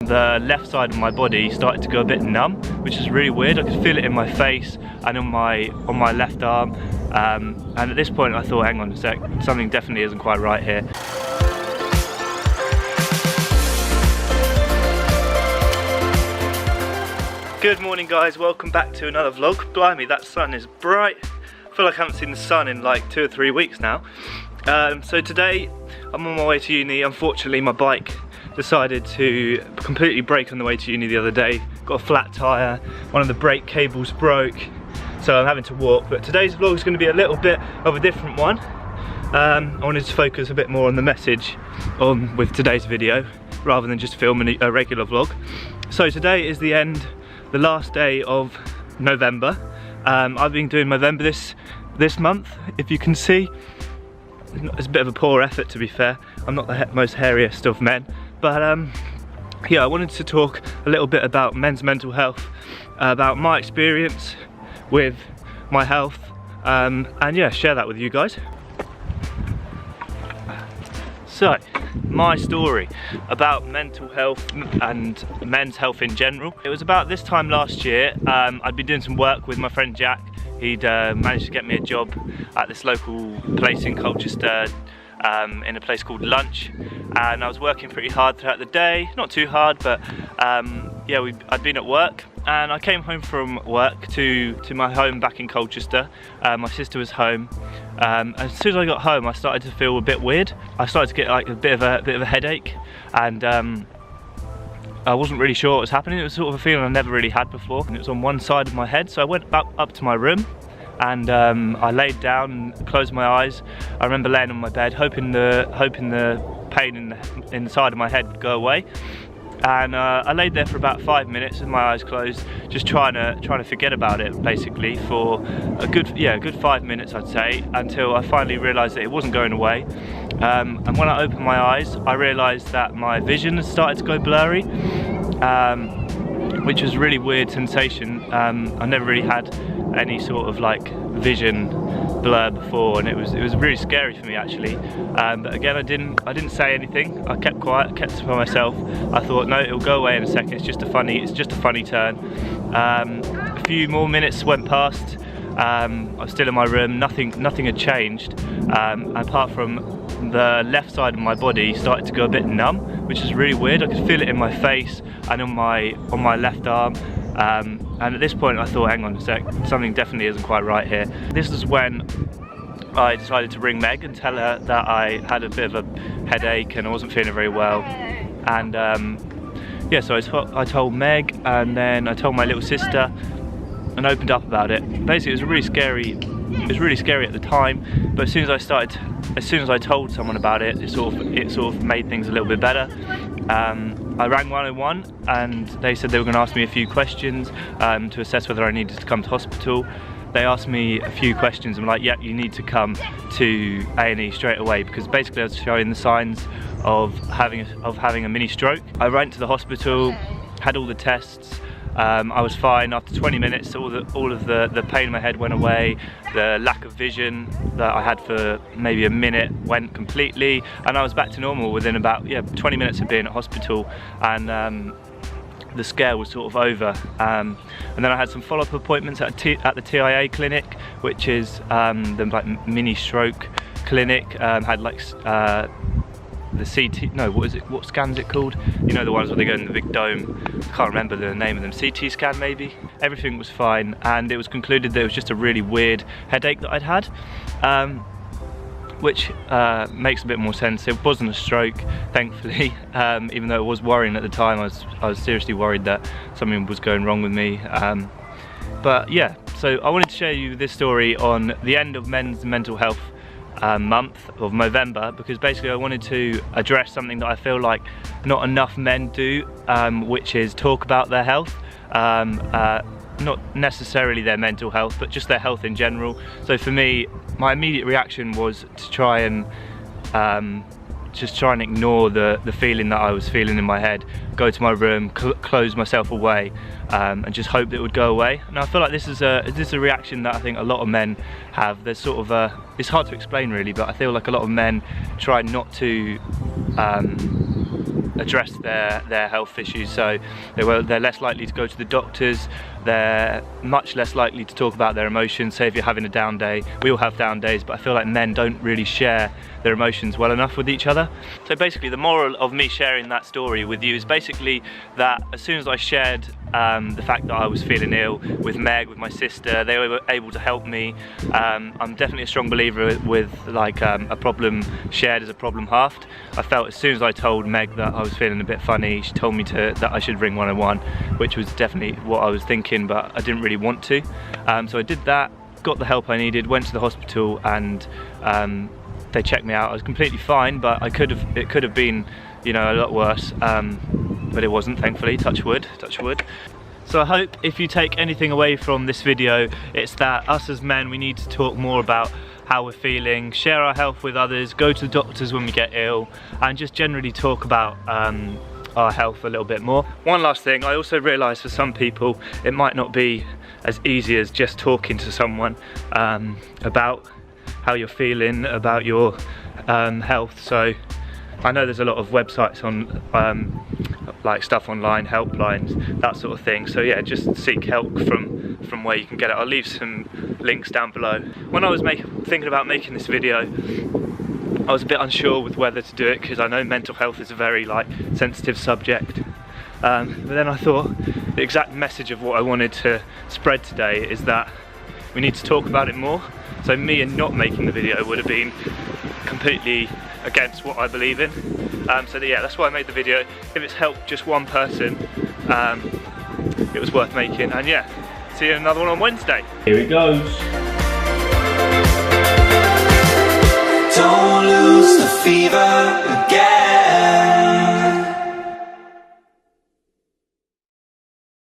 The left side of my body started to go a bit numb, which is really weird. I could feel it in my face and on my left arm, and at this point I thought, hang on a sec, something definitely isn't quite right here. Good morning guys, welcome back to another vlog. Blimey, that sun is bright. I feel like I haven't seen the sun in like 2 or 3 weeks now. So today I'm on my way to uni. Unfortunately my bike decided to completely break on the way to uni the other day. Got a flat tyre, one of the brake cables broke, so I'm having to walk. But today's vlog is going to be a little bit of a different one. I wanted to focus a bit more on the message with today's video, rather than just filming a regular vlog. So today is the last day of November. I've been doing Movember this month, if you can see. It's a bit of a poor effort, to be fair. I'm not the most hairiest of men, but yeah, I wanted to talk a little bit about men's mental health, about my experience with my health, and yeah, share that with you guys. So, my story about mental health and men's health in general. It was about this time last year. I'd been doing some work with my friend Jack. He'd managed to get me a job at this local place in Colchester, in a place called Lunch, and I was working pretty hard throughout the day. Not too hard, but yeah, I'd been at work, and I came home from work to my home back in Colchester. My sister was home. As soon as I got home, I started to feel a bit weird. I started to get like a bit of a headache, and I wasn't really sure what was happening. It was sort of a feeling I never really had before, and it was on one side of my head. So I went up to my room, and I laid down and closed my eyes. I remember laying on my bed, hoping the pain in the side of my head would go away. And I laid there for about 5 minutes with my eyes closed, just trying to forget about it, basically, for a good 5 minutes, I'd say, until I finally realised that it wasn't going away. And when I opened my eyes, I realised that my vision had started to go blurry, which was a really weird sensation. I never really had any sort of like vision blur before, and it was really scary for me, actually. But again, I didn't say anything. I kept quiet, kept it for myself. I thought, no, it'll go away in a second. It's just a funny turn. A few more minutes went past. I was still in my room. Nothing had changed, apart from the left side of my body started to go a bit numb, which is really weird. I could feel it in my face and on my left arm. And at this point I thought, hang on a sec, something definitely isn't quite right here. This is when I decided to ring Meg and tell her that I had a bit of a headache and I wasn't feeling very well. And yeah, so I told Meg, and then I told my little sister and opened up about it. Basically, it was really scary at the time, but as soon as I told someone about it, it sort of made things a little bit better. I rang 101, and they said they were going to ask me a few questions to assess whether I needed to come to hospital. They asked me a few questions. I'm like, yeah, you need to come to A&E straight away, because basically I was showing the signs of having a mini stroke. I ran to the hospital, had all the tests. I was fine. After 20 minutes, all of the pain in my head went away. The lack of vision that I had for maybe a minute went completely, and I was back to normal within about 20 minutes of being at hospital, and the scare was sort of over. And then I had some follow-up appointments at the TIA clinic, which is the like mini stroke clinic. Had like the CT, no, what scan's it called? You know, the ones where they go in the big dome. I can't remember the name of them. CT scan maybe? Everything was fine, and it was concluded that it was just a really weird headache that I'd had, which makes a bit more sense. It wasn't a stroke, thankfully, even though it was worrying at the time. I was seriously worried that something was going wrong with me. But yeah, so I wanted to share you this story on the end of men's mental health month of Movember, because basically I wanted to address something that I feel like not enough men do, which is talk about their health. Not necessarily their mental health, but just their health in general. So for me, my immediate reaction was to try and ignore the feeling that I was feeling in my head, go to my room, close myself away, and just hope that it would go away. And I feel like this is a reaction that I think a lot of men have. There's sort of it's hard to explain really, but I feel like a lot of men try not to address their health issues. So they're less likely to go to the doctors, they're much less likely to talk about their emotions. Say if you're having a down day, we all have down days, but I feel like men don't really share their emotions well enough with each other. So basically the moral of me sharing that story with you is basically that as soon as I shared the fact that I was feeling ill with Meg, with my sister, they were able to help me. I'm definitely a strong believer with like a problem shared is a problem halved. I felt as soon as I told Meg that I was feeling a bit funny, she told me that I should ring 101, which was definitely what I was thinking, but I didn't really want to. So I did that, got the help I needed, went to the hospital, and they checked me out. I was completely fine, but it could have been, you know, a lot worse. But it wasn't, thankfully. Touch wood, touch wood. So I hope if you take anything away from this video, it's that us as men, we need to talk more about how we're feeling, share our health with others, go to the doctors when we get ill, and just generally talk about our health a little bit more. One last thing, I also realised for some people it might not be as easy as just talking to someone about how you're feeling, about your health. So I know there's a lot of websites on like stuff online, helplines, that sort of thing. So yeah, just seek help from where you can get it. I'll leave some links down below. When I was thinking about making this video, I was a bit unsure with whether to do it because I know mental health is a very like sensitive subject. But then I thought the exact message of what I wanted to spread today is that we need to talk about it more. So me and not making the video would have been completely against what I believe in. So yeah, that's why I made the video. If it's helped just one person, it was worth making. And yeah, see you in another one on Wednesday. Here it goes. Don't lose the fever again.